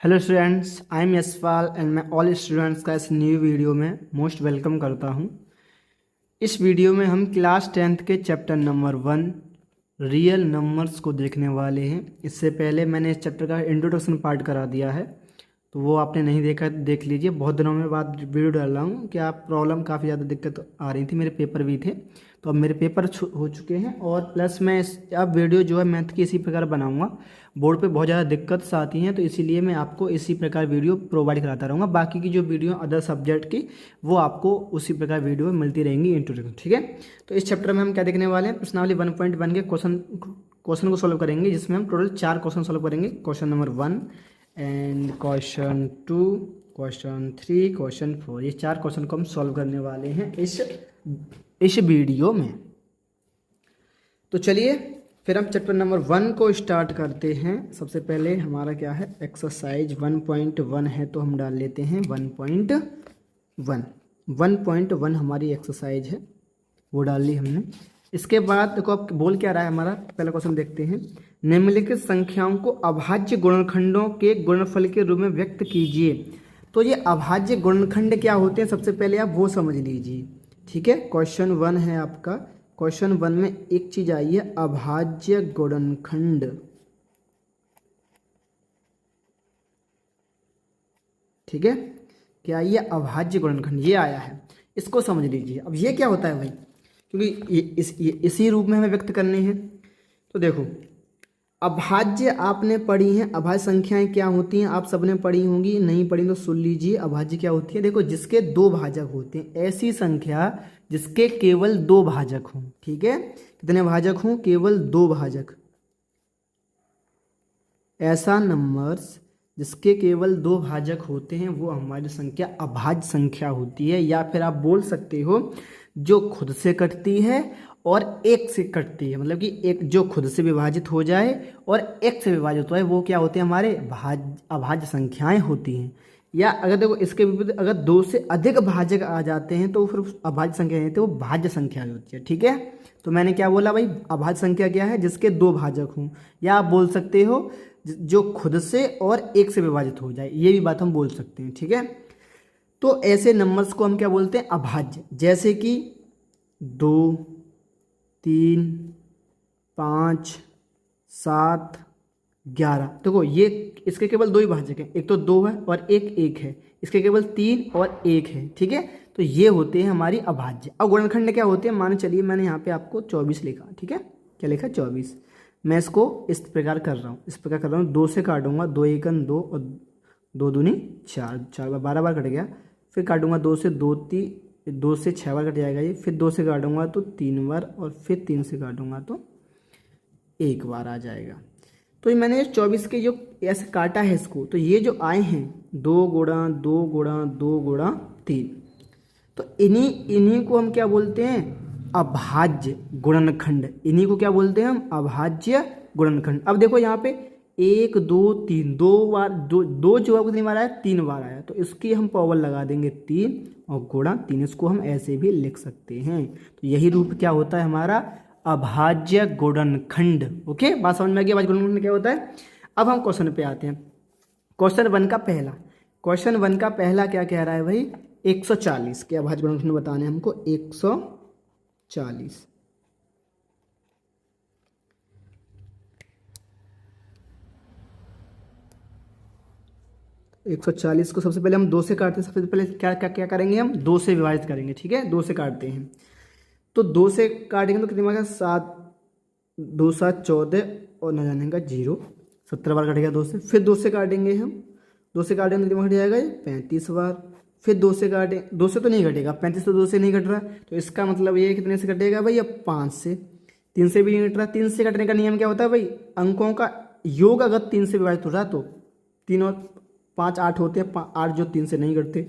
Hello students, I am Yashpal and मैं all students का इस न्यू वीडियो में मोस्ट वेलकम करता हूं। इस वीडियो में हम क्लास 10th के चैप्टर नंबर 1 रियल नंबर्स को देखने वाले हैं। इससे पहले मैंने इस चैप्टर का इंट्रोडक्शन पार्ट करा दिया है, तो वो आपने नहीं देखा देख लीजिए। बहुत दिनों में बाद वीडियो डाल रहा हूँ कि आप प्रॉब्लम काफ़ी ज़्यादा दिक्कत आ रही थी, मेरे पेपर भी थे, तो अब मेरे पेपर हो चुके हैं। और प्लस मैं अब वीडियो जो है मैथ की इसी प्रकार बनाऊंगा। बोर्ड पे बहुत ज़्यादा दिक्कत आती हैं, तो इसीलिए मैं आपको इसी प्रकार वीडियो प्रोवाइड कराता रहूँगा। बाकी की जो वीडियो अदर सब्जेक्ट की वो आपको उसी प्रकार वीडियो मिलती रहेंगी इंट्रोडक्शन, ठीक है। तो इस चैप्टर में हम क्या देखने वाले हैं, प्रश्नावली 1.1 के क्वेश्चन को सॉल्व करेंगे, जिसमें हम टोटल 4 क्वेश्चन सॉल्व करेंगे। Question number 1 and question 2, question 3, question 4, ये 4 क्वेश्चन को हम सॉल्व करने वाले हैं इस वीडियो में। तो चलिए फिर हम चैप्टर नंबर 1 को स्टार्ट करते हैं। सबसे पहले हमारा क्या है, एक्सरसाइज 1.1 है, तो हम डाल लेते हैं 1.1। 1.1 हमारी एक्सरसाइज है, वो डाल ली हमने। इसके बाद देखो अब बोल क्या रहा है हमारा, पहला क्वेश्चन देखते हैं। निम्नलिखित संख्याओं को अभाज्य गुणनखंडों के गुणनफल के रूप में व्यक्त कीजिए। तो ये अभाज्य गुणनखंड क्या होते हैं, सबसे पहले आप वो समझ लीजिए, ठीक है। क्वेश्चन 1 है आपका। क्वेश्चन 1 में एक चीज आई है, अभाज्य गुणनखंड, ठीक है। क्या ये अभाज्य गुणनखंड ये आया है, इसको समझ लीजिए। अब ये क्या होता है भाई, क्योंकि इसी रूप में हमें व्यक्त करने हैं। तो देखो अभाज्य आपने पढ़ी हैं, अभाज्य संख्याएं क्या होती हैं आप सबने पढ़ी होंगी, नहीं पढ़ी तो सुन लीजिए। अभाज्य क्या होती है, देखो जिसके 2 भाजक होते हैं, ऐसी संख्या जिसके केवल 2 भाजक हों, ठीक है। कितने भाजक हों, केवल 2 भाजक। ऐसा नंबर्स जिसके केवल 2 भाजक होते हैं वो हमारी संख्या अभाज्य संख्या होती है। या फिर आप बोल सकते हो जो खुद से कटती है और 1 से कटती है, मतलब कि एक जो खुद से विभाजित हो जाए और 1 से विभाजित हो जाए, वो क्या होते हैं, हमारे अभाज्य संख्याएं होती हैं। या अगर देखो इसके विपरीत अगर 2 से अधिक भाजक आ जाते हैं तो फिर अभाज्य संख्या नहीं होती, वो भाज्य संख्या होती है, ठीक है। तो मैंने क्या बोला भाई, अभाज्य संख्या क्या है, जिसके 2 भाजक हों। या आप बोल सकते हो जो खुद से और 1 से विभाजित हो जाए, ये भी बात हम बोल सकते हैं, ठीक है। तो ऐसे नंबर्स को हम क्या बोलते हैं, अभाज्य। जैसे कि 2, 3, 5, 7, 11। देखो ये इसके केवल 2 ही भाजक हैं, एक तो 2 है और एक 1 है। इसके केवल 3 और 1 है, ठीक है। तो ये होते हैं हमारी अभाज्य। अब गुणनखंड क्या होते हैं, मान चलिए मैंने यहाँ पे आपको 24 लिखा, ठीक है। क्या लिखा, 24। मैं इसको इस प्रकार कर रहा हूँ, इस प्रकार कर रहा हूँ। 2 से काटूंगा, 2 एकन 2 और 2 दूनी 4, 4 बार 12 बार कट गया। फिर काटूंगा 2 से 2 से 6 बार कट जाएगा ये। फिर 2 से काटूंगा तो 3 बार, और फिर 3 से काटूंगा तो 1 बार आ जाएगा। तो ये मैंने 24 के जो ऐसे काटा है इसको, तो ये जो आए हैं 2 गुणा 2 गुणा 2 गुणा 3, तो इन्हीं को हम क्या बोलते हैं, अभाज्य गुणनखंड। इन्हीं को क्या बोलते हैं हम, अभाज्य गुणनखंड। अब देखो यहाँ पे 1 2 3, 2 बार, दो जो है कितनी बार आया, 3 बार आया। तो इसकी हम पावर लगा देंगे 3 और गुणा 3। इसको हम ऐसे भी लिख सकते हैं। तो यही रूप क्या होता है हमारा, अभाज्य गुणनखंड। ओके, बात समझ में आ गई, अभाज्य गुणनखंड क्या होता है। अब हम क्वेश्चन पे आते हैं। क्वेश्चन 1 का पहला क्या कह रहा है भाई, 140 के अभाज्य गुणनखंड बताने हमको। 140 140 को सबसे पहले हम 2 से काटते हैं। सबसे पहले क्या क्या क्या करेंगे, हम 2 से विभाजित करेंगे, ठीक है। 2 से काटते हैं, तो 2 से काटेंगे तो कितनी बार, 7 2 7 14 और न जाने का 0, 17 बार कटेगा 2 से। फिर 2 से काटेंगे हम, 2 से काटेंगे तो कितनी बार कट जाएगा, 35 बार। फिर 2 से काटें, 2 से तो नहीं कटेगा, 35 तो 2 से नहीं कट रहा, तो इसका मतलब ये कितने से कटेगा भाई, अब 5 से। 3 से भी नहीं कट रहा। 3 से कटने का नियम क्या होता है भाई, अंकों का योग अगर 3 से विभाजित हो रहा तो 3 और 5 8 होते हैं, 8 जो 3 से नहीं कटते,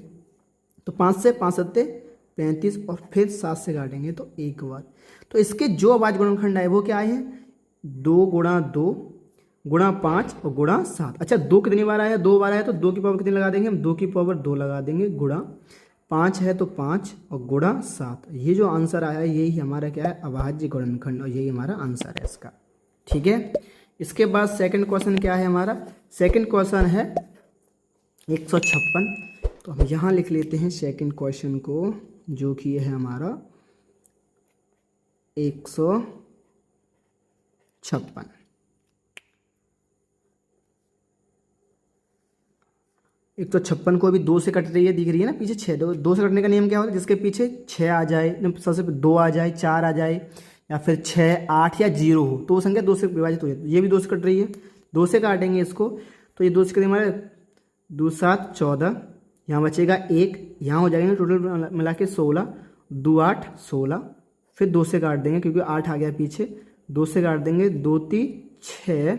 तो 5 से 5 सत्ते 35, और फिर 7 से काटेंगे तो 1 बार। तो इसके जो अभाज्य गुणनखंड आए वो क्या आए हैं, 2 गुणा 2 गुणा 5 और गुणा 7। अच्छा 2 कितनी बार आया, 2 बार आया, तो 2 की पावर कितनी लगा देंगे हम, 2 की पावर 2 लगा देंगे, गुणा 5 है तो 5 और गुणा 7। ये जो आंसर आया यही हमारा क्या है, अभाज्य गुणनखंड, और यही हमारा आंसर है इसका, ठीक है। इसके बाद सेकंड क्वेश्चन क्या है हमारा, सेकंड क्वेश्चन है 156। तो हम यहाँ लिख लेते हैं सेकंड क्वेश्चन को, जो कि है हमारा 156। 156 को अभी 2 से कट रही है, दिख रही है ना पीछे 6। 2 से कटने का नियम क्या होता है? जिसके पीछे 6 आ जाए, सबसे 2 आ जाए, 4 आ जाए, या फिर 6, 8 या 0 हो तो वो संख्या 2 से विभाजित हो जाती है। ये भी 2 से कट रही है, 2 से काटेंगे इसको, तो ये 2 से कटेंगे हमारे 2 7 14, यहाँ बचेगा 1, यहाँ हो जाएगा टोटल मिला के 16, 2 8 16, फिर 2 से काट देंगे क्योंकि 8 आ गया पीछे, 2 से काट देंगे, 2 3 6,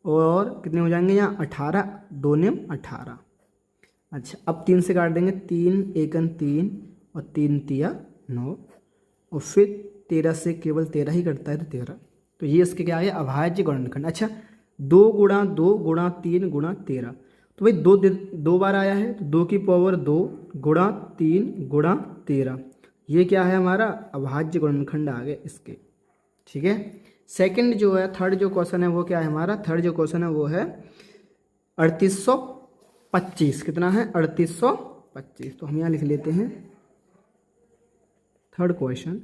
और कितने हो जाएंगे यहाँ 18, 2 9 18। अच्छा, अब 3 से काट देंगे, 3 एकन 3 और 3 तिया 9, और फिर 13 से केवल 13 ही कटता है तो 13। तो ये इसके क्या आ गया? अभाज्य गुणनखंड। अच्छा, 2 गुणा 2 गुणा 3 गुणा 13, तो भाई 2 बार आया है, तो 2 की पावर 2 गुणा 3 गुणा 13, ये क्या है हमारा? अभाज्य गुणनखंड आ गए इसके। ठीक है, सेकंड जो है, थर्ड जो क्वेश्चन है वो क्या है हमारा? थर्ड जो क्वेश्चन है वो है 3825। कितना है? 3825। तो हम यहाँ लिख लेते हैं थर्ड क्वेश्चन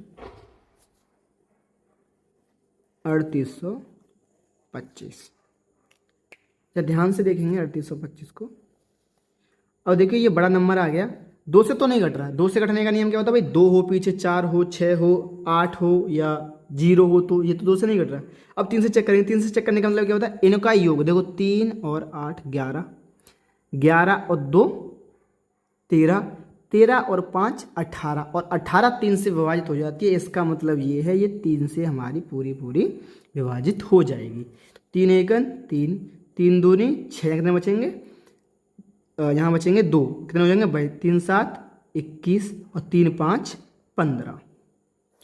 3825। या ध्यान से देखेंगे 3825 को। अब देखिए ये बड़ा नंबर आ गया, 2 से तो नहीं कट रहा है। 2 से कटने का नियम क्या होता है भाई? 2 हो पीछे, 4 हो, 6 हो, 8 हो या 0 हो, तो ये तो 2 से नहीं कट रहा है। अब 3 से चेक करेंगे। 3 से चेक करने का मतलब क्या होता है? इनका योग। देखो 3 और 8 11, 11 और 2 13, 13 और 5 18, और 18 3 से विभाजित हो जाती है। इसका मतलब ये है ये 3 से हमारी पूरी पूरी विभाजित हो जाएगी। 3 एकन 3, 3 दूनी 6, कितने बचेंगे? यहाँ बचेंगे 2, कितने हो जाएंगे भाई? 3 7 21 और 3 5 15।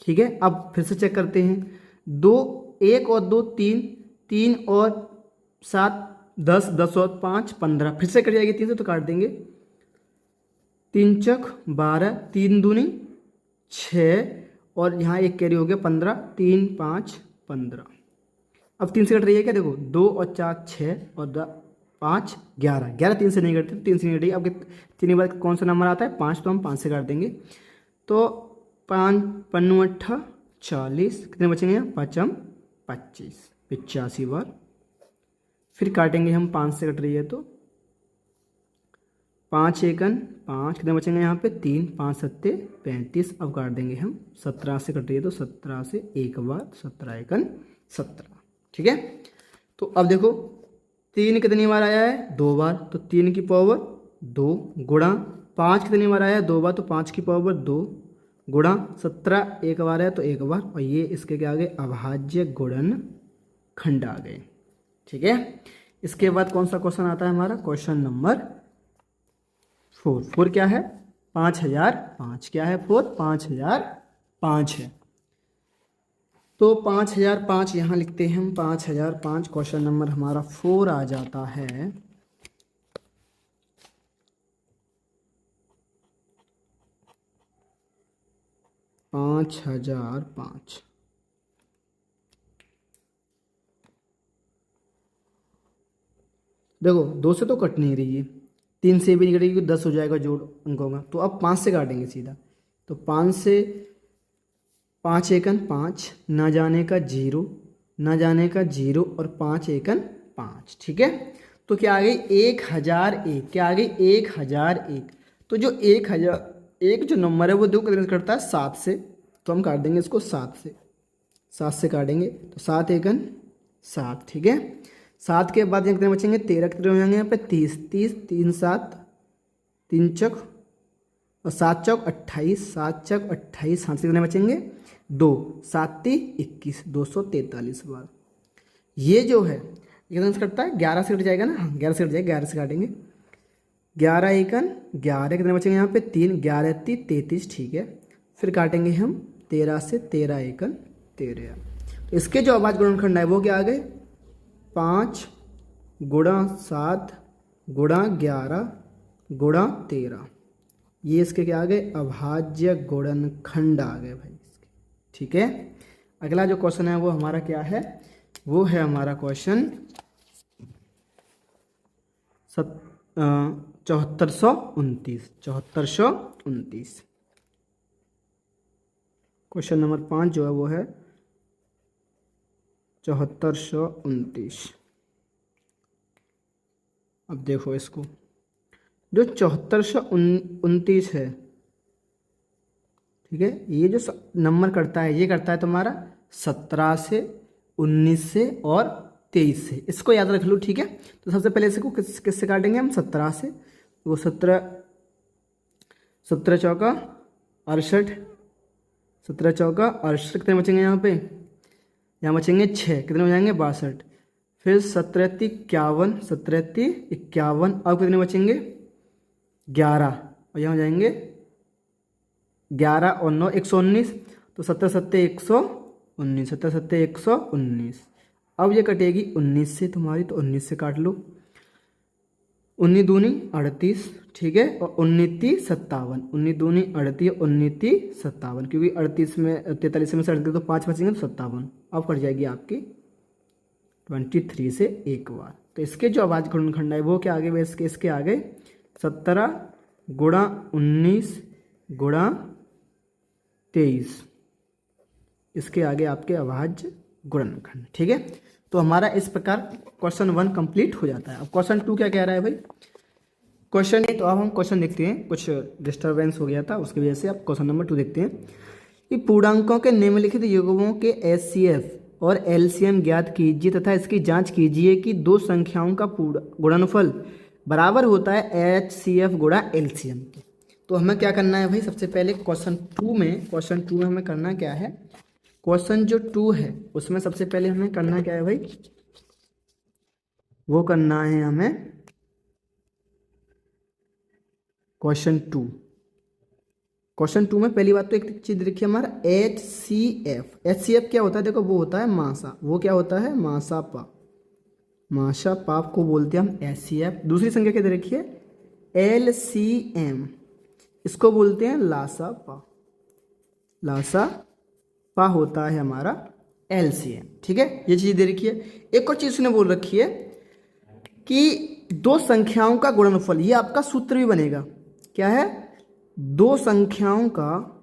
ठीक है, अब फिर से चेक करते हैं। 2 1 और 2 3, 3 और 7 10, 10 और 5 15, फिर से कट जाएगी 3 से तो काट देंगे। 3 चक 12, 3 दूनी 6, और यहाँ एक कैरी हो गया 15, 3 5 15। अब 3 से कट रही है क्या? देखो 2 और 4 6 और 5 11, 11 3 से नहीं कटती, 3 से नहीं कटी। अब 3 के बाद कौन सा नंबर आता है? 5, तो हम 5 से काट देंगे। तो 5 5 8 40, कितने बचेंगे यहाँ? 5 25, 85 बार। फिर काटेंगे हम, 5 से कट रही है तो 5 एकन 5, कितने बचेंगे यहाँ पे? 3, 5 7 35। अब काट देंगे हम, 17 से कट रही है तो 17 से एक बार, 17 एकन 17। ठीक है, तो अब देखो 3 कितनी बार आया है? 2 बार, तो 3 की पावर 2 गुणा 5 कितनी बार आया है? 2 बार, तो 5 की पावर 2 गुणा 17 एक बार है तो एक बार, और ये इसके क्या आ गए? अभाज्य गुणनखंड आ गए। ठीक है, इसके बाद कौन सा क्वेश्चन आता है हमारा? Question number 4। 4 क्या है? 5005। क्या है? 4 5005 है। तो 5005 यहाँ लिखते हैं हम। 5005 क्वेश्चन नंबर हमारा 4 आ जाता है। पाँच हजार पाँच। देखो 2 से तो कट नहीं रही है, 3 से भी नहीं कटेगी, 10 हो जाएगा जोड़ अंकों का। तो अब 5 से काटेंगे सीधा। तो 5 से 5 एकन 5, ना जाने का 0, ना जाने का 0, और 5 एकन 5। ठीक है, तो क्या आ गई? 1001। क्या आ गई? 1001। तो जो 1001 जो नंबर है वो दो कितने से कटता है? 7 से। तो हम काट देंगे इसको 7 से। 7 से काटेंगे तो 7 एकन 7। ठीक है, 7 के बाद कितने बचेंगे? 13, कितने हो जाएंगे यहाँ पे? 30, 30 3 7 3 चक और 7 चौक 28, 7 चक 28, हाथ से कितने बचेंगे? 2, 7 21, 243 बार। ये जो है कितने से कटता है? 11 से कट जाएगा ना? हाँ 11 से कट जाएगा, 11 से काटेंगे। 11 एकन 11, कितने बचेंगे यहाँ पे? 3, 11 33। ठीक है, फिर काटेंगे हम 13 से, 13 एकन 13। तो इसके जो अभाज्य गुणनखंड है वो क्या आ गए? 5 गुणा 7 गुणा 11 गुणा 13। ये इसके क्या आ गए? अभाज्य गुणनखंड आ गए भाई इसके। ठीक है, अगला जो क्वेश्चन है वो हमारा क्या है? वो है हमारा क्वेश्चन 7429। क्वेश्चन नंबर 5 जो है वो है 7429। अब देखो इसको, जो 7429 है, ठीक है, ये जो नंबर करता है ये करता है तुम्हारा 17 से, 19 से और 23 से। इसको याद रख लो, ठीक है। तो सबसे पहले इसको किससे काटेंगे हम? 17 से। वो 17 चौका 68, 17 चौका 68, कितने बचेंगे यहाँ पे? यहाँ बचेंगे 6, कितने हो जाएंगे? 62। फिर 17 51, 17 51, अब कितने बचेंगे? 11, और यहाँ हो जाएंगे 11 और 9 119। तो 17 7 119, 17 7 119। अब ये कटेगी 19 से तुम्हारी, तो 19 से काट लो। 19 दूनी 38, ठीक है, और 19 तीस 57, 19 दूनी 38, 19 तीस 57, क्योंकि 38 में 43 में से 38 तो 5 बचेंगे तो 57। अब कट जाएगी आपकी 23 से एक बार। तो इसके जो आवाज गुणनखंड है वो क्या आगे? वे इसके आगे 17 गुणा 19 गुणा 23, इसके आगे आपके अभाज्य गुणनखंड, ठीक है। तो हमारा इस प्रकार क्वेश्चन 1 कंप्लीट हो जाता है। अब क्वेश्चन 2 क्या कह रहा है भाई? क्वेश्चन तो अब हम क्वेश्चन देखते हैं, कुछ डिस्टर्बेंस हो गया था उसकी वजह से। अब क्वेश्चन नंबर 2 देखते हैं कि पूर्णांकों के निम्नलिखित युग्मों के एचसीएफ और एलसीएम ज्ञात कीजिए तथा इसकी जांच कीजिए कि दो संख्याओं का गुणनफल बराबर होता है एचसीएफ गुणा एलसीएम के। तो हमें क्या करना है भाई? सबसे पहले क्वेश्चन 2 में हमें करना क्या है? क्वेश्चन जो 2 है उसमें सबसे पहले हमें करना क्या है भाई? वो करना है हमें क्वेश्चन 2 में पहली बात तो एक चीज देखिए, हमारा एचसीएफ। एचसीएफ क्या होता है? देखो, वो होता है मासा। वो क्या होता है? मासा पा। मासा पाप को बोलते हैं हम एचसीएफ। दूसरी संख्या क्या देखिए? एलसीएम, इसको बोलते हैं लासा पा। लासा पा होता है हमारा एलसीएम, ठीक है। ये चीज दे रखी है। एक और चीज उसने बोल रखी है कि दो संख्याओं का गुणनफल, ये आपका सूत्र भी बनेगा। क्या है? दो संख्याओं का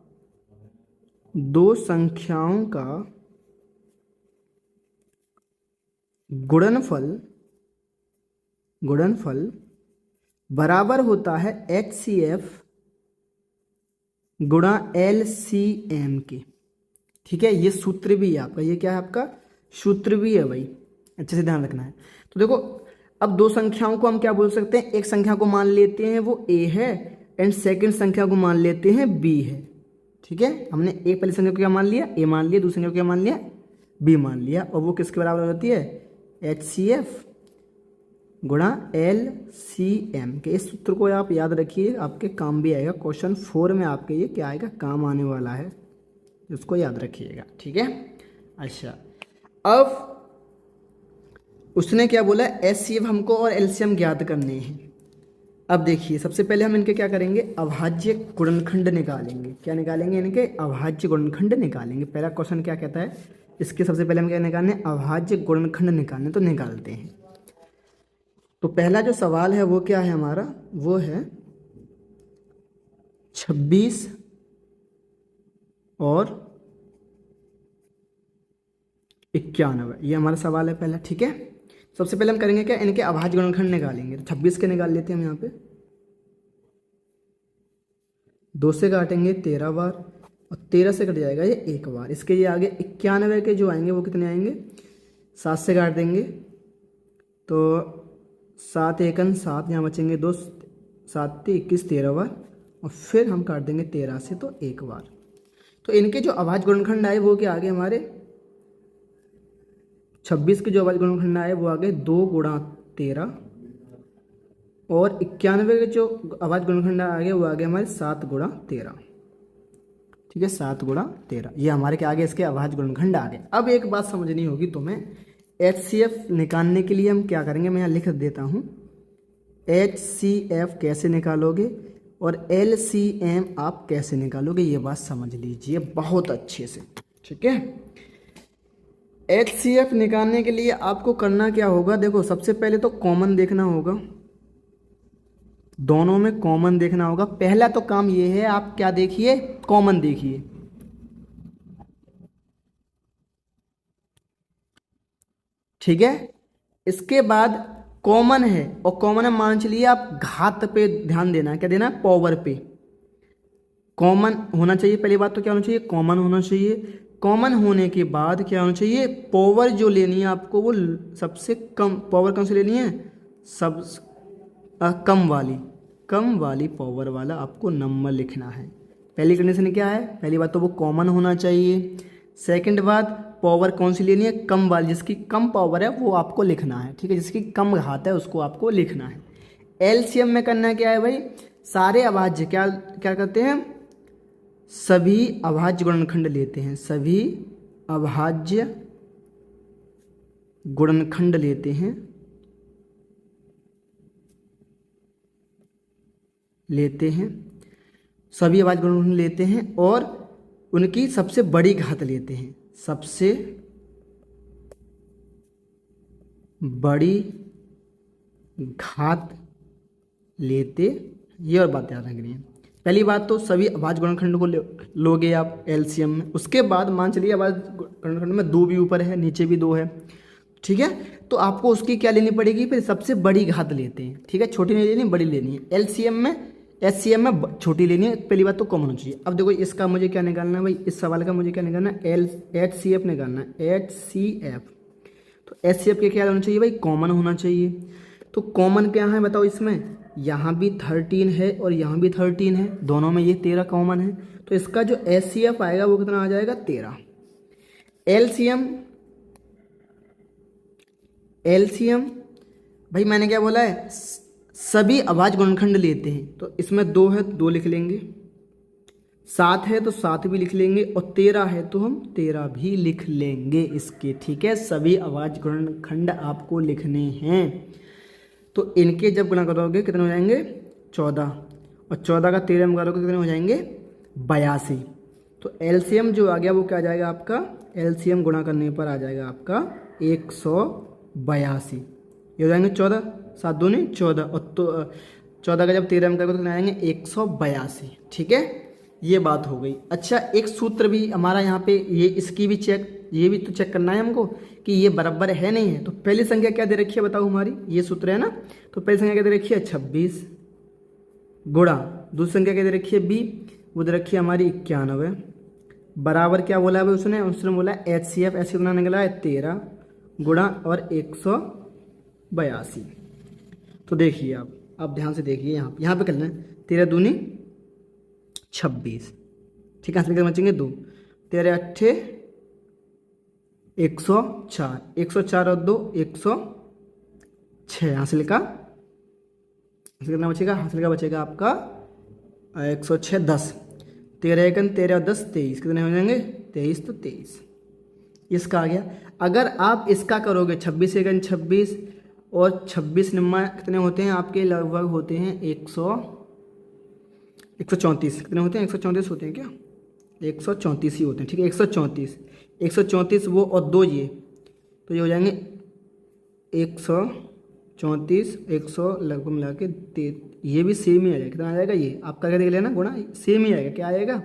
गुणनफल बराबर होता है एचसीएफ गुणा एलसीएम के, ठीक है। ये सूत्र भी है आपका। ये क्या है? आपका सूत्र भी है भाई, अच्छे से ध्यान रखना है। तो देखो, अब दो संख्याओं को हम क्या बोल सकते हैं? एक संख्या को मान लेते हैं वो ए है एंड सेकंड संख्या को मान लेते हैं बी है, ठीक है। हमने एक पहली संख्या को क्या मान लिया? ए मान लिया। दूसरी संख्या को क्या मान लिया? बी मान लिया। और वो किसके बराबर होती है? एचसीएफ गुणा एलसीएम के। इस सूत्र को आप याद रखिए, आपके काम भी आएगा। क्वेश्चन 4 में आपके ये क्या आएगा? काम आने वाला है, उसको याद रखिएगा, ठीक है। अच्छा, अब उसने क्या बोला? एचसीएफ हमको और एलसीएम ज्ञात करने हैं। अब देखिए, सबसे पहले हम इनके क्या करेंगे? अभाज्य गुणनखंड निकालेंगे। क्या निकालेंगे? इनके अभाज्य गुणनखंड निकालेंगे। पहला क्वेश्चन क्या कहता है? इसके सबसे पहले हम क्या निकालने? अभाज्य गुणनखंड निकालने। तो निकालते हैं। तो पहला जो सवाल है वो क्या है हमारा? वो है 26 और 91। ये हमारा सवाल है पहला, ठीक है। सबसे पहले हम करेंगे क्या? इनके अभाज्य गुणनखंड निकालेंगे। तो 26 के निकाल लेते हैं हम यहाँ पे। 2 से काटेंगे 13 बार और 13 से कट जाएगा ये एक बार। इसके ये आगे 91 के जो आएंगे वो कितने आएंगे? 7 से काट देंगे तो 7 एकन 7, यहाँ बचेंगे 2, 7 21 13 बार, और फिर हम काट देंगे 13 से तो एक बार। तो इनके जो अभाज्य गुणनखंड आए वो क्या आगे हमारे? 26 के जो अभाज्य गुणनखंड आए वो आगे 2 गुणा 13, और 91 के जो अभाज्य गुणनखंड आगे वो आगे हमारे 7 गुणा 13, ठीक है। 7 गुणा 13 ये हमारे क्या आगे? इसके अभाज्य गुणनखंड आ गए। अब एक बात समझनी होगी तुम्हें, एचसीएफ निकालने के लिए हम क्या करेंगे? मैं यहाँ लिख देता हूँ। एचसीएफ कैसे निकालोगे और एलसीएम आप कैसे निकालोगे, ये बात समझ लीजिए बहुत अच्छे से, ठीक है। एचसीएफ निकालने के लिए आपको करना क्या होगा? देखो, सबसे पहले तो कॉमन देखना होगा। दोनों में कॉमन देखना होगा। पहला तो काम ये है, आप क्या देखिए, कॉमन देखिए। ठीक है, इसके बाद कॉमन है, और कॉमन है मान चलिए, आप घात पे ध्यान देना है, क्या देना है, पावर पे। कॉमन होना चाहिए, पहली बात तो क्या होना चाहिए, कॉमन होना चाहिए। कॉमन होने के बाद क्या होना चाहिए, पावर जो लेनी है आपको वो सबसे कम पावर कौन सी लेनी है, सब कम वाली पावर वाला आपको नंबर लिखना है। पहली कंडीशन क्या है, पहली बात तो वो कॉमन होना चाहिए। सेकंड बात, पावर कौन सी लेनी है, कम वाली, जिसकी कम पावर है वो आपको लिखना है। ठीक है, जिसकी कम घात है उसको आपको लिखना है। एलसीएम में करना क्या है भाई, सारे अभाज्य क्या क्या करते हैं, सभी अभाज्य गुणनखंड लेते हैं, सभी अभाज्य गुणनखंड लेते हैं, सभी अभाज्य गुणनखंड लेते हैं और उनकी सबसे बड़ी घात लेते हैं, सबसे बड़ी घात लेते। ये और बात याद रखनी है। पहली बात तो सभी अभाज्य गुणनखंड को लोगे आप एलसीएम में। उसके बाद मान चलिए अभाज्य गुणनखंड में 2 भी ऊपर है, नीचे भी 2 है। ठीक है, तो आपको उसकी क्या लेनी पड़ेगी, फिर सबसे बड़ी घात लेते हैं। ठीक है, छोटी नहीं लेनी, बड़ी लेनी है। एलसीएम में, एचसीएफ में छोटी लेनी है। पहली बात तो कॉमन होनी चाहिए। अब देखो इसका मुझे क्या निकालना है भाई, इस सवाल का मुझे क्या निकालना है, एचसीएफ निकालना है, एचसीएफ। तो एचसीएफ के क्या होना चाहिए भाई, कॉमन होना चाहिए। तो कॉमन क्या है बताओ, इसमें यहाँ भी 13 है और यहाँ भी 13 है, दोनों में ये 13 कॉमन है। तो इसका जो एचसीएफ आएगा वो कितना आ जाएगा, 13। एलसीएम भाई मैंने क्या बोला है, सभी अभाज्य गुणनखंड लेते हैं। तो इसमें 2 है, 2 लिख लेंगे। 7 है तो 7 भी लिख लेंगे, और 13 है तो हम 13 भी लिख लेंगे इसके। ठीक है, सभी अभाज्य गुणनखंड आपको लिखने हैं। तो इनके जब गुणा करोगे कितने हो जाएंगे, 14, और 14 का 13 में करोगे कितने हो जाएंगे, 82। तो एलसीएम जो आ गया वो क्या आ जाएगा आपका, एलसीएम गुणा करने पर आ जाएगा आपका 182। ये हो जाएंगे 14, 7 दूनी 14, और तो 14 का जब 13 में करोगे तो कितने आएंगे, 182। ठीक है, ये बात हो गई। अच्छा, एक सूत्र भी हमारा यहाँ पे, ये इसकी भी ये भी तो चेक करना है हमको कि ये बराबर है नहीं है। तो पहली संख्या क्या दे रखी है बताओ, हमारी ये सूत्र है ना। तो पहली संख्या क्या दे रखी है, 26 गुणा, दूसरी संख्या क्या दे रखी है, बी, वो दे रखी है हमारी 91, बराबर क्या बोला है उसने बोला एचसीएफ, ऐसे कितना निकला है 13 गुणा और 182। तो देखिए आप ध्यान से देखिए, यहाँ पे करना है 13 दूनी 26। ठीक है, हाथ में बचेंगे 2, 13 अट्ठे 104, 104 और 2 106। हासिल का कितना बचेगा, हासिल का बचेगा आपका 106, 10, 13 एक 13 और 10 23, कितने हो जाएंगे 23, तो 23 इसका आ गया। अगर आप इसका करोगे 26 एक 26 और 26 निम्मा कितने होते हैं आपके, लगभग होते हैं 134, कितने होते हैं 134 होते हैं क्या, 134 ही होते हैं। ठीक है, 134 वो और 2 ये, तो ये हो जाएंगे 134, 100 लगभग मिला के, ये भी सेम ही आ जाएगा। कितना आ जाएगा, ये आपका क्या देख लेना गुणा, सेम ही आएगा। क्या आएगा,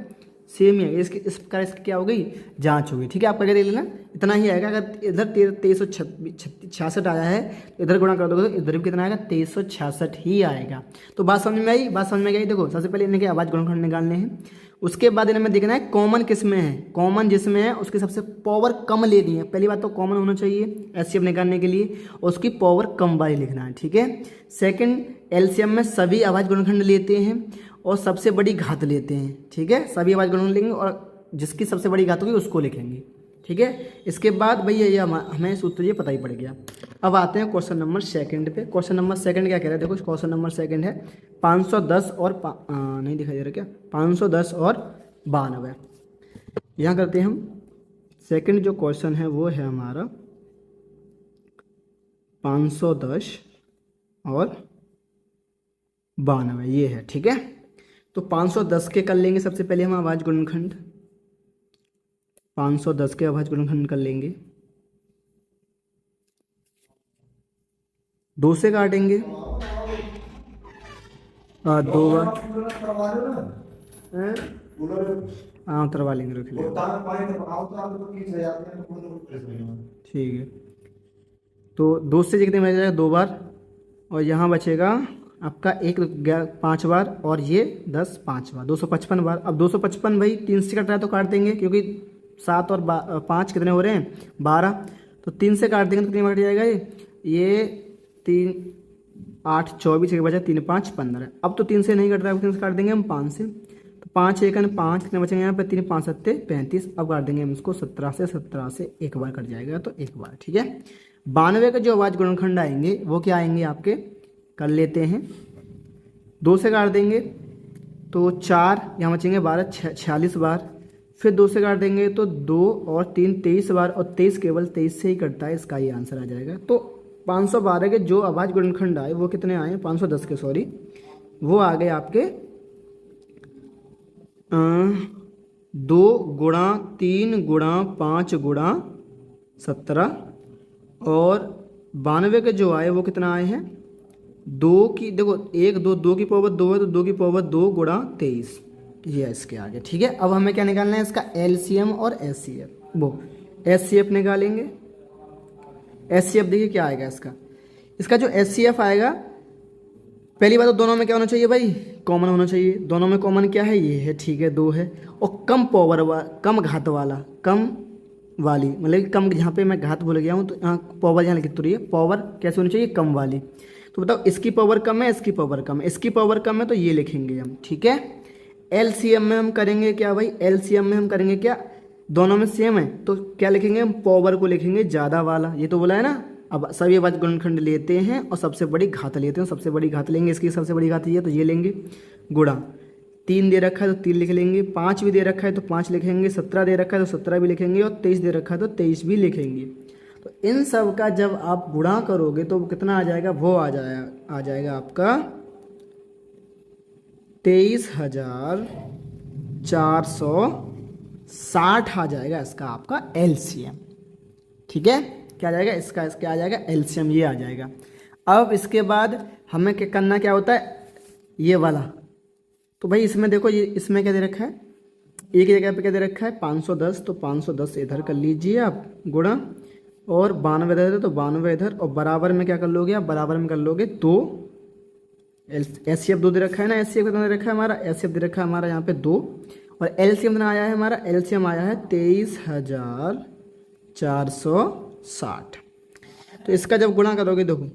सेम ही आएगा। इस प्रकार इसकी क्या हो गई, जांच होगी। ठीक है, आपका क्या देख लेना, इतना ही आएगा। अगर इधर 2366 आया है तो इधर गुणा कर दोगे तो इधर भी कितना आएगा, 2366 ही आएगा। तो बात समझ में आई, बात समझ में आई। देखो सबसे पहले इनके अभाज्य गुणनखंड निकालने हैं, उसके बाद इनमें देखना है कॉमन किस में है, कॉमन जिसमें है उसकी सबसे पावर कम लेनी है। पहली बात तो कॉमन होना चाहिए एचसीएफ निकालने के लिए, और उसकी पावर कम वाली लिखना है। ठीक है, सेकंड, एलसीएम में सभी अभाज्य गुणनखंड लेते हैं और सबसे बड़ी घात लेते हैं। ठीक है, सभी अभाज्य गुणनखंड लेंगे और जिसकी सबसे बड़ी घात होगी उसको लिखेंगे। ठीक है, इसके बाद भैया ये हमें सूत्र ये पता ही पड़ गया। अब आते हैं क्वेश्चन नंबर 2 पे। क्वेश्चन नंबर 2 क्या कह रहा है, देखो क्वेश्चन नंबर 2 है 510 और नहीं दिखाई दे रहा क्या, 510 और 92। यहाँ करते हैं हम, सेकंड जो क्वेश्चन है वो है हमारा 510 और 92, ये है। ठीक है, तो 510 के कर लेंगे सबसे पहले हम अभाज्य गुणनखंड, 510 के अभाज्य गुणनखंड कर लेंगे, 2 से काटेंगे, दो बार हैं? हाँ उतरवा लेंगे, रख लेंगे। ठीक है, तो दो से कितने बच जाएगा, 2 बार, और यहाँ बचेगा आपका 5 बार, और ये 10 5 बार, 255 बार। अब 255 भाई 3 से कट रहा है तो काट देंगे, क्योंकि 7 और 5 कितने हो रहे हैं, 12, तो 3 से काट देंगे तो कितने कट जाएगा ये 3 8 24 के बजाय 3 5 15। अब तो 3 से नहीं कट रहा है, 3 से काट देंगे हम 5 से, तो 5 1 5 कितने बचेंगे यहाँ पे, 3 5 7 35। अब काट देंगे हम इसको 17 से, 17 से एक बार कट जाएगा तो एक बार, ठीक है। 92 के जो अभाज्य गुणनखंड आएंगे वो क्या आएंगे आपके, कर लेते हैं, 2 से काट देंगे तो 4, यहाँ बचेंगे 12 46 बार, फिर 2 से काट देंगे तो 2 और 3 23 बार, और 23 केवल 23 से ही कटता है, इसका ये आंसर आ जाएगा। तो 512 के जो अभाज्य गुणनखंड आए वो कितने आए, 510 के सॉरी, वो आ गए आपके 2 गुणा 3 गुणा 5 गुणा 17, और 92 के जो आए वो कितना आए हैं, 2 की देखो 1 2 2 की पावर 2 है, तो 2 की पावर 2 गुणा 23, ये इसके आगे, ठीक है। अब हमें क्या निकालना है, इसका एलसीएम और एचसीएफ। वो एचसीएफ निकालेंगे, एचसीएफ देखिए क्या आएगा इसका जो एचसीएफ आएगा, पहली बात तो दोनों में क्या होना चाहिए भाई, कॉमन होना चाहिए। दोनों में कॉमन क्या है, ये है, ठीक है, 2 है, और कम पावर कम घात वाला, कम वाली, मतलब कि कम, जहाँ पे मैं घात भूल गया हूँ तो यहाँ पावर यहाँ लिखी तो रही है, पावर कैसे होनी चाहिए, कम वाली। तो बताओ इसकी पावर कम है, इसकी पावर कम है, इसकी पावर कम है तो ये लिखेंगे हम, ठीक है। एलसीएम में हम करेंगे क्या भाई, एलसीएम में हम करेंगे क्या, दोनों में सेम है तो क्या लिखेंगे हम, पावर को लिखेंगे ज़्यादा वाला, ये तो बोला है ना। अब सभी अभाज्य गुणनखंड लेते हैं और सबसे बड़ी घात लेते हैं, सबसे बड़ी घात लेंगे, इसकी सबसे बड़ी घात ये है तो ये लेंगे, गुणा 3 दे रखा है तो 3 लिख लेंगे, 5 भी दे रखा है तो 5 लिखेंगे, 17 दे रखा है तो 17 भी लिखेंगे, और 23 दे रखा है तो 23 भी लिखेंगे। तो इन सब का जब आप गुणा करोगे तो कितना आ जाएगा, वो आ जाएगा आपका 23,460 आ जाएगा इसका आपका एलसीएम, ठीक है। क्या आ जाएगा इसका आ जाएगा एलसीएम, ये आ जाएगा। अब इसके बाद हमें क्या करना, क्या होता है ये वाला, तो भाई इसमें देखो, ये इसमें क्या दे रखा है, एक जगह पे क्या दे रखा है 510, तो 510 इधर कर लीजिए आप गुणा, और 92 इधर तो 92 इधर, और बराबर में क्या कर लोगे आप, बराबर में कर लोगे 2, एचसीएफ 2 दे रखा है ना, एचसीएफ कितना दे रखा है हमारा, एचसीएफ दे रखा है हमारा यहाँ पे 2, और एलसीएम कितना आया है हमारा, एलसीएम आया है 23,460। तो इसका जब गुणा करोगे देखो,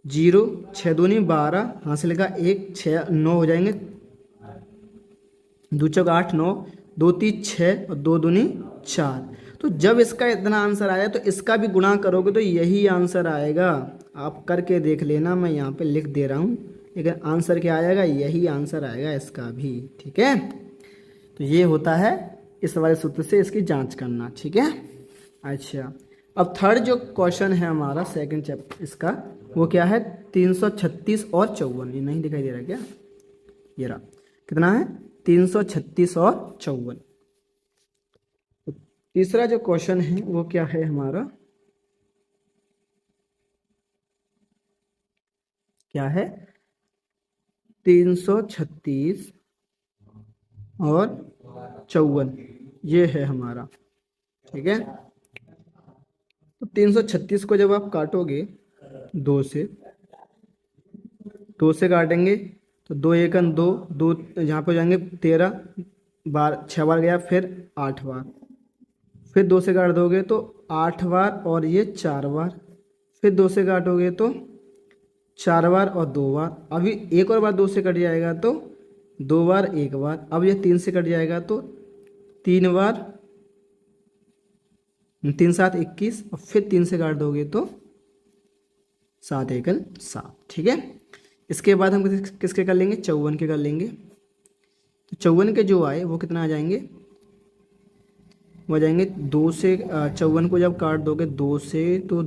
0 6 दूनी 12, हासिल का 1 6 9 हो जाएंगे, 2 चौक 8 9, 2 3 6 और 2 दूनी 4। तो जब इसका इतना आंसर आया तो इसका भी गुणा करोगे तो यही आंसर आएगा, आप करके देख लेना, मैं यहाँ पे लिख दे रहा हूँ, लेकिन आंसर क्या आएगा, यही आंसर आएगा इसका भी, ठीक है। तो ये होता है इस वाले सूत्र से इसकी जांच करना, ठीक है। अच्छा, अब थर्ड जो क्वेश्चन है हमारा सेकंड चैप्टर इसका, वो क्या है 336 और 54, ये नहीं दिखाई दे रहा क्या, ये रहा, कितना है 336 और 54। तो तीसरा जो क्वेश्चन है वो क्या है हमारा, क्या है 336 और 54, ये है हमारा, ठीक है। तो 336 को जब आप काटोगे 2 से काटेंगे तो 2 1 2 2, यहाँ पे हो जाएंगे 13 बार, 6 बार गया, फिर 8 बार, फिर 2 से काट दोगे तो 8 बार, और ये 4 बार, फिर 2 से काटोगे तो 4 बार और 2 बार, अभी एक और बार 2 से कट जाएगा तो 2 बार 1 बार, अब ये 3 से कट जाएगा तो 3 बार, 3 7 21, और फिर 3 से काट दोगे तो 7 1 7, ठीक है। इसके बाद हम किसके कर लेंगे, 54 के कर लेंगे। तो 54 के जो आए वो कितना आ जाएंगे, वो आ जाएंगे 2 से, 54 को जब काट दोगे 2 से तो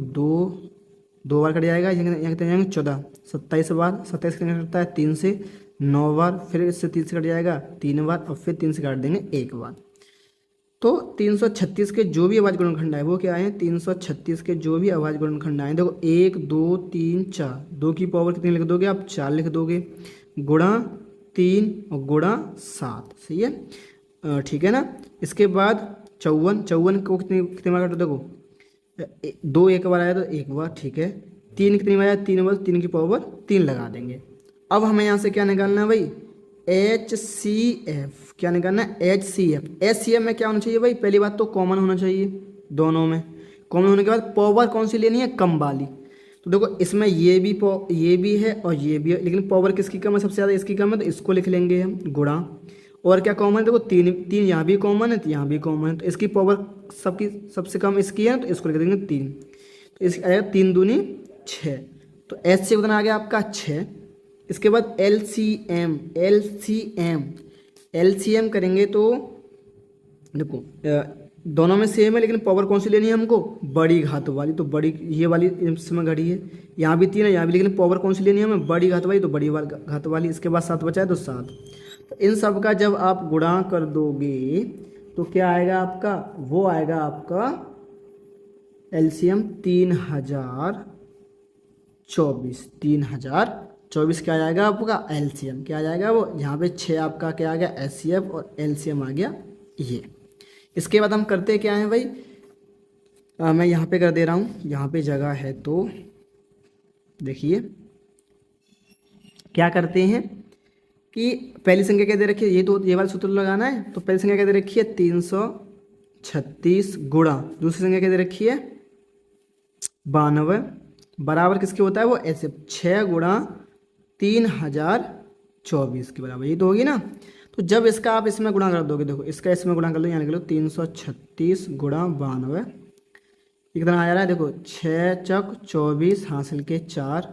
2 बार कट जाएगा, यहाँ कितने जाएंगे 14, 27 बार, 27 कितने कटता है 3 से, 9 बार, फिर इससे 3 से कट जाएगा 3 बार, और फिर 3 से काट देंगे 1 बार। तो 336 के जो भी अभाज्य गुणनखंड आए वो क्या आए हैं, 336 के जो भी अभाज्य गुणनखंड आए, देखो 1 2 3 4, 2 की पावर कितनी लिख दोगे आप, 4 लिख दोगे, गुणा 3 और गुणा 7, सही है। ठीक है ना। इसके बाद 54 को कितने बार काटो, देखो 2 एक बार आया तो एक बार, ठीक है। 3 कितनी बार आया, 3 बार, 3 की पावर 3 लगा देंगे। अब हमें यहाँ से क्या निकालना है भाई, HCF। क्या निकालना है, HCF। HCF में क्या होना चाहिए भाई, पहली बात तो कॉमन होना चाहिए दोनों में। कॉमन होने के बाद पावर कौन सी लेनी है, कम वाली। तो देखो इसमें ये भी है और ये भी है, लेकिन पावर किसकी कम है, सबसे ज़्यादा इसकी कम है, तो इसको लिख लेंगे हम गुणा। और क्या कॉमन है, देखो 3 यहाँ भी कॉमन है, तो यहाँ भी कॉमन है, तो इसकी पावर सबसे कम इसकी है, तो इसको लिख देंगे 3। तो इसकी आएगा 3 दूनी 6। तो एच से कितना आ गया आपका 6। इसके बाद LCM करेंगे तो देखो दोनों में सेम है, लेकिन पावर कौन सी लेनी है हमको, बड़ी घात वाली। तो बड़ी ये वाली इसमें घड़ी है, यहाँ भी 3 है, यहाँ भी, लेकिन पावर कौन सी लेनी है हमें, बड़ी घात वाली, तो बड़ी घात वाली। इसके बाद 7 बचा है, तो 7। तो इन सब का जब आप गुणा कर दोगे तो क्या आएगा आपका, वो आएगा आपका LCM 3024 क्या आएगा आपका LCM, क्या आ जाएगा वो, यहाँ पे 6 आपका क्या आ गया HCF और LCM आ गया ये। इसके बाद हम करते क्या है भाई, मैं यहाँ पे कर दे रहा हूँ, यहाँ पे जगह है, तो देखिए क्या करते हैं कि पहली संख्या क्या दे रखी है, ये वाला सूत्र लगाना है। तो पहली संख्या क्या दे रखी है 336 गुणा, दूसरी संख्या क्या दे रखी है 92, बराबर किसके होता है वो ऐसे 6 गुणा 3024 के बराबर, ये तो होगी ना। तो जब इसका आप इसमें गुणा कर दोगे, देखो इसका इसमें गुणा कर लो, यहाँ लिख लो 336 गुणा 92, कितना आ जा रहा है, देखो 6 चक 24 हासिल के 4,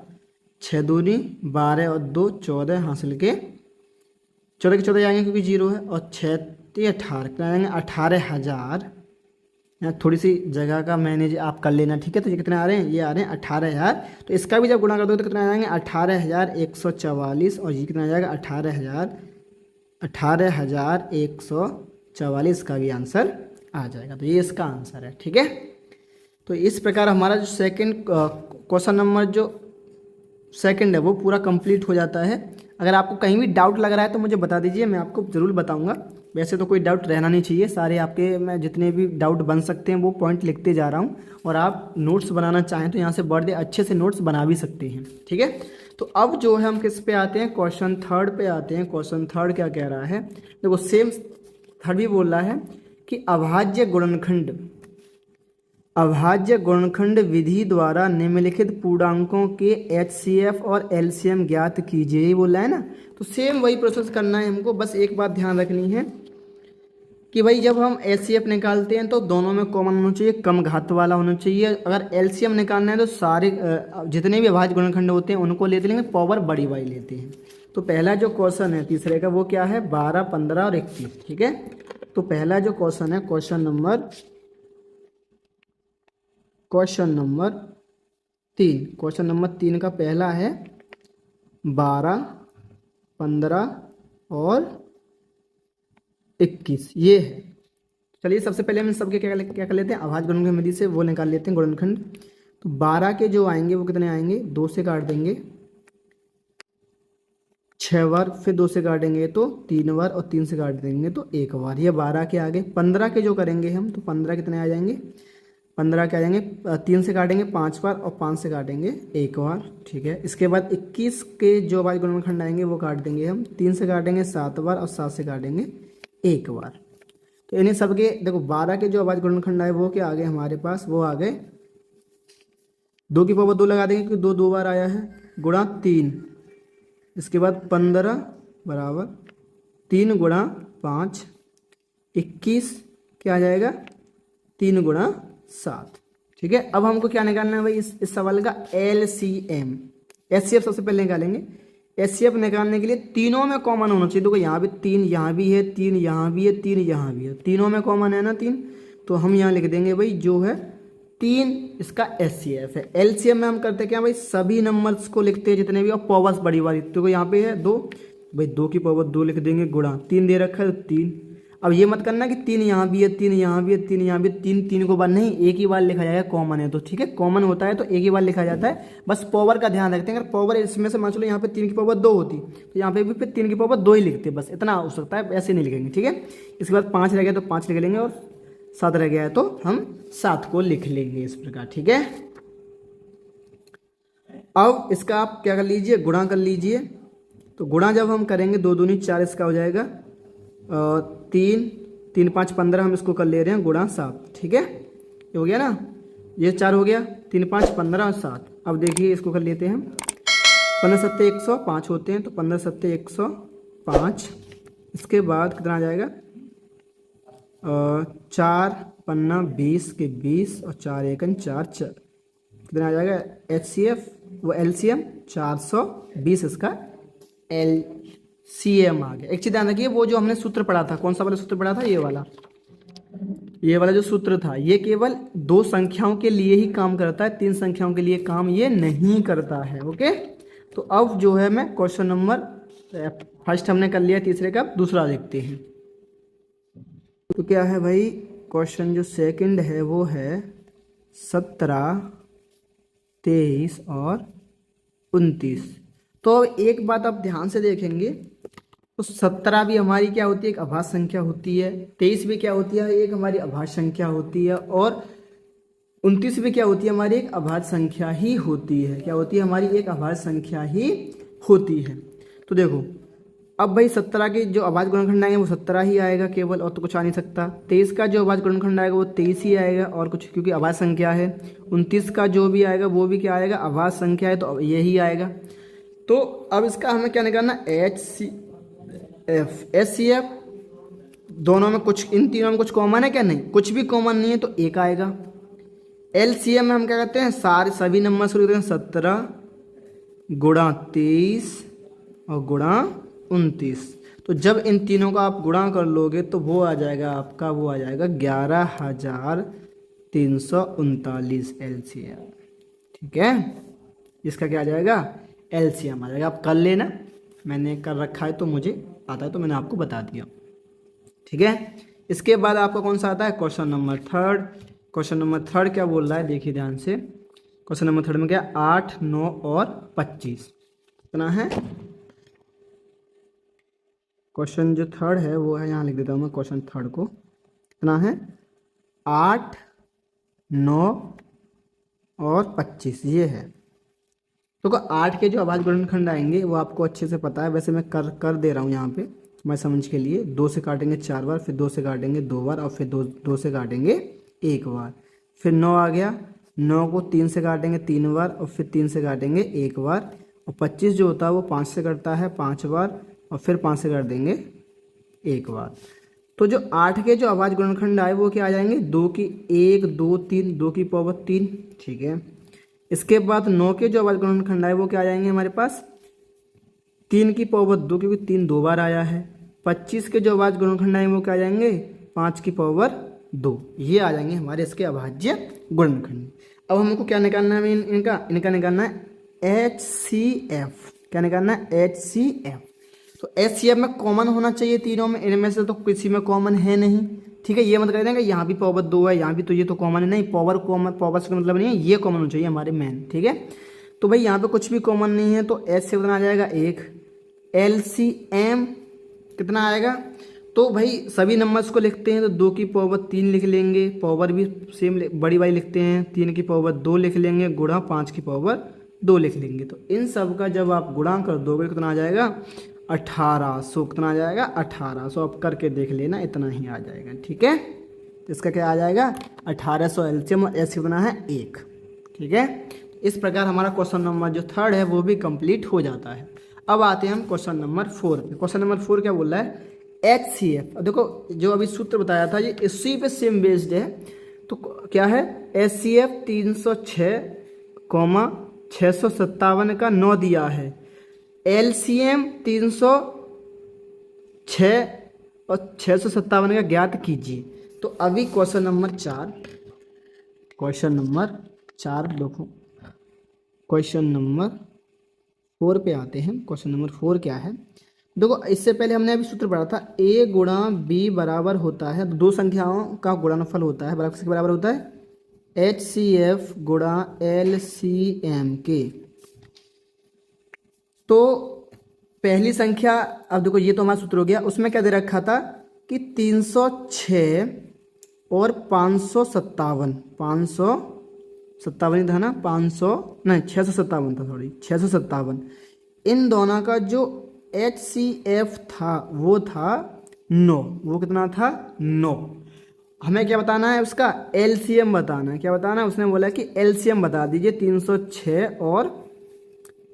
6 दूनी 12 और 2 14 हासिल के 14 के 14 जाएंगे क्योंकि 0 है, और 6 18 कितना आएंगे 18,000। यहाँ थोड़ी सी जगह का मैनेज आप कर लेना, ठीक है। तो ये कितने आ रहे हैं, ये आ रहे हैं 18,000। तो इसका भी जब गुणा कर दो तो कितना आ जाएंगे 18,144, और ये कितना आ जाएगा 18,144 का भी आंसर आ जाएगा। तो ये इसका आंसर है, ठीक है। तो इस प्रकार हमारा जो सेकंड क्वेश्चन नंबर जो सेकंड है वो पूरा कंप्लीट हो जाता है। अगर आपको कहीं भी डाउट लग रहा है तो मुझे बता दीजिए, मैं आपको ज़रूर बताऊंगा। वैसे तो कोई डाउट रहना नहीं चाहिए, सारे आपके मैं जितने भी डाउट बन सकते हैं वो पॉइंट लिखते जा रहा हूँ। और आप नोट्स बनाना चाहें तो यहाँ से बड़े अच्छे से नोट्स बना भी सकते हैं, ठीक है। तो अब जो है हम किस पे आते हैं, क्वेश्चन थर्ड पे आते हैं। क्वेश्चन थर्ड क्या कह रहा है, देखो सेम थर्ड भी बोल रहा है कि अभाज्य गुणनखंड विधि द्वारा निम्नलिखित पूर्णांकों के HCF और LCM ज्ञात कीजिए, बोला है ना। तो सेम वही प्रोसेस करना है हमको, बस एक बात ध्यान रखनी है कि भाई जब हम HCF निकालते हैं तो दोनों में कॉमन होना चाहिए, कम घात वाला होना चाहिए। अगर LCM निकालना है तो सारे जितने भी अभाज्य गुणनखंड होते हैं उनको लेते लेंगे, पावर बड़ी वाली लेते हैं। तो पहला जो क्वेश्चन है तीसरे का वो क्या है 12, 15 और 21, ठीक है। तो पहला जो क्वेश्चन है क्वेश्चन नंबर 3, क्वेश्चन नंबर 3 का पहला है 12, 15 और 21, ये है। चलिए सबसे पहले हम सबके क्या कर लेते हैं, अभाज्य गुणनखंड विधि से वो निकाल लेते हैं गुणनखंड। तो 12 के जो आएंगे वो कितने आएंगे, 2 से काट देंगे 6 बार, फिर 2 से काटेंगे तो 3 बार, और 3 से काट देंगे तो 1 बार, ये 12 के आगे। 15 के जो करेंगे हम तो 15 कितने आ जाएंगे, 15 के आ जाएंगे 3 से काटेंगे 5 बार, और 5 से काटेंगे 1 बार, ठीक है। इसके बाद 21 के जो अभाज्य गुणनखंड आएंगे वो काट देंगे हम, 3 से काटेंगे 7 बार, और 7 से काटेंगे 1 बार। तो इन्हें सबके देखो 12 के जो अभाज्य गुणनखंड आए वो क्या आ गए हमारे पास, वो आ गए 2 की पावर 2 लगा देंगे क्योंकि 2 बार आया है, गुणा 3। इसके बाद 15 बराबर 3 गुणा 5, 21 क्या आ जाएगा 3 गुणा 7, ठीक है। अब हमको क्या निकालना है भाई इस सवाल का LCM। HCF सबसे पहले निकालेंगे। HCF निकालने के लिए तीनों में कॉमन होना चाहिए। देखो यहाँ भी 3 यहाँ भी है, 3 यहाँ भी है, 3 यहाँ भी है, तीनों में कॉमन है ना 3। तो हम यहाँ लिख देंगे भाई जो है 3 इसका HCF है। LCM में हम करते क्या भाई, सभी नंबर्स को लिखते हैं जितने भी, और पावर्स बड़ी वाली। तो यहाँ पे है 2, भाई 2 की पावर 2 लिख देंगे, गुणा 3 दे रखा है तो 3। अब ये मत करना कि 3 यहाँ भी है, 3 यहाँ भी है, 3 यहाँ भी है, 3 3 को बार नहीं, एक ही बार लिखा जाएगा, कॉमन है तो ठीक है, कॉमन होता है तो एक ही बार लिखा जाता है। बस पावर का ध्यान रखते हैं, अगर पावर इसमें से मान चलो यहाँ पे 3 की पावर 2 होती तो यहाँ पे भी फिर 3 की पावर 2 ही लिखते, बस इतना हो सकता है, ऐसे नहीं लिखेंगे ठीक है। इसके बाद 5 रह गया तो 5 लिख लेंगे और 7 रह गया है तो हम 7 को लिख लेंगे इस प्रकार, ठीक है। अब इसका आप क्या कर लीजिए, गुणा कर लीजिए। तो गुणा जब हम करेंगे 2 दूनी 4 इसका हो जाएगा 3 3 5 15, हम इसको कर ले रहे हैं गुणा 7, ठीक है, ये हो गया ना, ये 4 हो गया, 3 5 15 और 7। अब देखिए इसको कर लेते हैं, 15 सत्ते 105 होते हैं तो 15 सत्ते 105। इसके बाद कितना आ जाएगा 4 पन्ना 20 के 20 और 4 एकन 4 कितना आ जाएगा HCF, वो LCM 420 इसका LCM आ गया। एक चीज ध्यान रखिए, वो जो हमने सूत्र पढ़ा था, कौन सा वाला सूत्र पढ़ा था, ये वाला जो सूत्र था, ये केवल 2 संख्याओं के लिए ही काम करता है, 3 संख्याओं के लिए काम ये नहीं करता है। ओके, तो अब जो है मैं क्वेश्चन नंबर फर्स्ट हमने कर लिया, तीसरे का दूसरा देखते हैं। तो क्या है भाई, क्वेश्चन जो सेकंड है वो है 17, 23 और 29। तो एक बात आप ध्यान से देखेंगे, तो 17 भी हमारी क्या होती है, एक अभाज्य संख्या होती है, 23 भी क्या होती है, एक हमारी अभाज्य संख्या होती है, और 29 भी क्या होती है, हमारी एक अभाज्य संख्या ही होती है। क्या होती है, हमारी एक अभाज्य संख्या ही होती है। तो देखो अब भाई 17 के जो अभाज्य गुणनखंड आएंगे वो 17 ही आएगा केवल, और तो कुछ आ नहीं सकता। 23 का जो अभाज्य गुणनखंड आएगा वो 23 ही आएगा और कुछ, क्योंकि अभाज्य संख्या है। 29 का जो भी आएगा वो भी क्या आएगा, अभाज्य संख्या है तो यही आएगा। तो अब इसका हमें क्या निकालना, HCF दोनों में कुछ, इन तीनों में कुछ कॉमन है क्या, नहीं, कुछ भी कॉमन नहीं है तो 1 आएगा। LCM में हम क्या करते हैं, सारे सभी नंबर शुरू करते हैं 17 गुणा 23 और गुणा 29। तो जब इन तीनों का आप गुणा कर लोगे तो वो आ जाएगा आपका, वो आ जाएगा 11,339 LCM, ठीक है। इसका क्या आ जाएगा, LCM आ जाएगा। आप कर लेना, मैंने कर रखा है तो मुझे आता है तो मैंने आपको बता दिया, ठीक है। इसके बाद आपका कौन सा आता है, question number third. Question number third क्या बोल रहा है, देखिए ध्यान से। क्वेश्चन नंबर थर्ड में क्या, 8, 9 और 25 कितना है। क्वेश्चन जो थर्ड है वो है, यहाँ लिख देता हूँ मैं क्वेश्चन थर्ड को, कितना है 8, 9 और 25 ये है। तो 8 के जो अभाज्य गुणनखंड आएंगे वो आपको अच्छे से पता है, वैसे मैं कर दे रहा हूँ यहाँ पे मैं समझ के लिए। 2 से काटेंगे 4 बार, फिर 2 से काटेंगे 2 बार और फिर 2 से काटेंगे 1 बार। फिर 9 आ गया, 9 को 3 से काटेंगे 3 बार और फिर 3 से काटेंगे 1 बार। और 25 जो होता है वो 5 से कटता है 5 बार और फिर 5 से काट देंगे 1 बार। तो जो 8 के जो अभाज्य गुणनखंड आए वो क्या आ जाएंगे, 2 की 1 2 3, 2 की पावर 3, ठीक है। इसके बाद 9 के जो अभाज्य गुणनखंड आए वो क्या आ जाएंगे हमारे पास, 3 की पावर 2, क्योंकि 3 2 बार आया है। 25 के जो अभाज्य गुणनखंड आएंगे वो क्या आ जाएंगे, 5 की पावर 2, ये आ जाएंगे हमारे इसके अभाज्य गुणनखंड। अब हमको क्या निकालना है, इनका निकालना है HCF। क्या निकालना है, HCF। तो HCF में कॉमन होना चाहिए तीनों में, इनमें से तो किसी में कॉमन है नहीं, ठीक है। ये मत कर देंगे यहाँ भी पावर 2 है यहाँ भी, तो ये तो कॉमन है नहीं, पावर कॉमन, पावर से मतलब नहीं है, ये कॉमन होना चाहिए हमारे मेन, ठीक है। तो भाई यहाँ पे कुछ भी कॉमन नहीं है तो H से कितना आ जाएगा 1। LCM कितना आएगा, तो भाई सभी नंबर्स को लिखते हैं तो 2 की पावर 3 लिख लेंगे, पावर भी सेम बड़ी वाली लिखते हैं, 3 की पावर 2 लिख लेंगे, गुणा 5 की पावर 2 लिख लेंगे। तो इन सब का जब आप गुणा कर दोगे कितना आ जाएगा, 1800। कितना आ जाएगा, 1800। आप करके देख लेना, इतना ही आ जाएगा, ठीक है। इसका क्या आ जाएगा 1800 LCM और S कितना है 1, ठीक है। इस प्रकार हमारा क्वेश्चन नंबर जो थर्ड है वो भी कंप्लीट हो जाता है। अब आते हैं हम क्वेश्चन नंबर 4 पे। क्वेश्चन नंबर 4 क्या बोल रहा है, HCF। देखो जो अभी सूत्र बताया था ये इसी पे सेम बेस्ड है। तो क्या है, HCF 306,657 का 9 दिया है, LCM 306 और 657 का ज्ञात कीजिए। तो अभी क्वेश्चन नंबर 4 देखो, क्वेश्चन नंबर 4 पे आते हैं। क्वेश्चन नंबर 4 क्या है, देखो इससे पहले हमने अभी सूत्र पढ़ा था a गुणा b बराबर होता है, दो संख्याओं का गुणनफल होता है, बराबर किसके बराबर होता है, HCF गुणा LCM के। तो पहली संख्या, अब देखो ये तो हमारा सूत्र हो गया, उसमें क्या दे रखा था कि 306 और 557, 557 ही था ना, 500 नहीं 657 था, सॉरी 657, इन दोनों का जो HCF था वो था 9। वो कितना था, 9। हमें क्या बताना है, उसका LCM बताना है। क्या बताना है, उसने बोला कि LCM बता दीजिए 306 और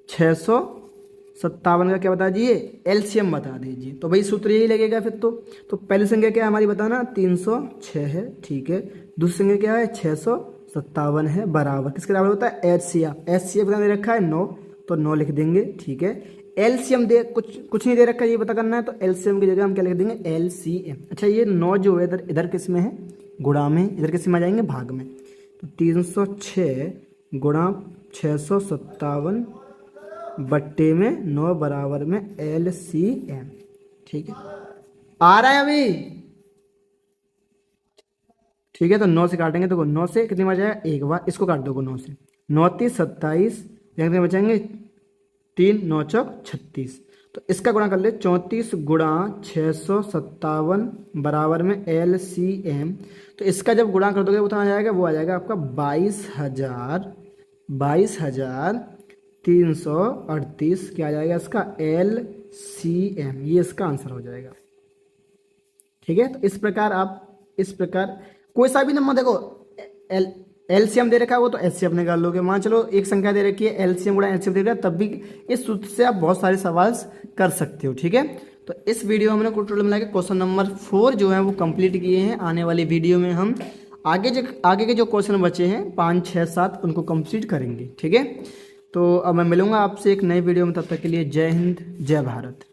657 का क्या बता दीजिए, LCM बता दीजिए। तो भाई सूत्र यही लगेगा फिर तो पहली संख्या क्या है हमारी बताना, 306 है, ठीक है। दूसरी संख्या क्या है, 657 है, बराबर किसके बराबर होता है, HCF दे रखा है 9, तो 9 लिख देंगे, ठीक है। LCM दे कुछ नहीं दे रखा है, ये पता करना है, तो LCM की जगह हम क्या लिख देंगे, LCM। अच्छा ये 9 जो है इधर किस में है, गुणा में, इधर किस में आ जाएंगे, भाग में। तो 306 गुणा 657 बट्टे में 9 बराबर में LCM, ठीक है। आ रहा है अभी, ठीक है। तो 9 से काटेंगे तो 9 से कितनी बच जाएगा, एक बार इसको काट दो 9 से, 9 3 27, कितने बचेंगे, 3 9 चौक 36। तो इसका गुणा कर ले, 34 गुणा 657 बराबर में LCM। तो इसका जब गुणा कर दोगे वो आ जाएगा, वो आ जाएगा आपका 22,338, क्या आ जाएगा इसका, LCM। ये इसका आंसर हो जाएगा, ठीक है। तो इस प्रकार कोई सा भी नंबर देखो, LCM दे रखा है वो तो LCM निकाल लोगे। मान चलो एक संख्या दे रखी है, LCM गुणा LCM दे रखा है, तब भी इस सूत्र से आप बहुत सारे सवाल कर सकते हो, ठीक है। तो इस वीडियो में हमने टोटल मिला के क्वेश्चन नंबर 4 जो है वो कंप्लीट किए हैं। आने वाली वीडियो में हम आगे के जो क्वेश्चन बचे हैं 5 6 7 उनको कंप्लीट करेंगे, ठीक है। तो अब मैं मिलूंगा आपसे एक नई वीडियो में, तब तक के लिए जय हिंद जय भारत।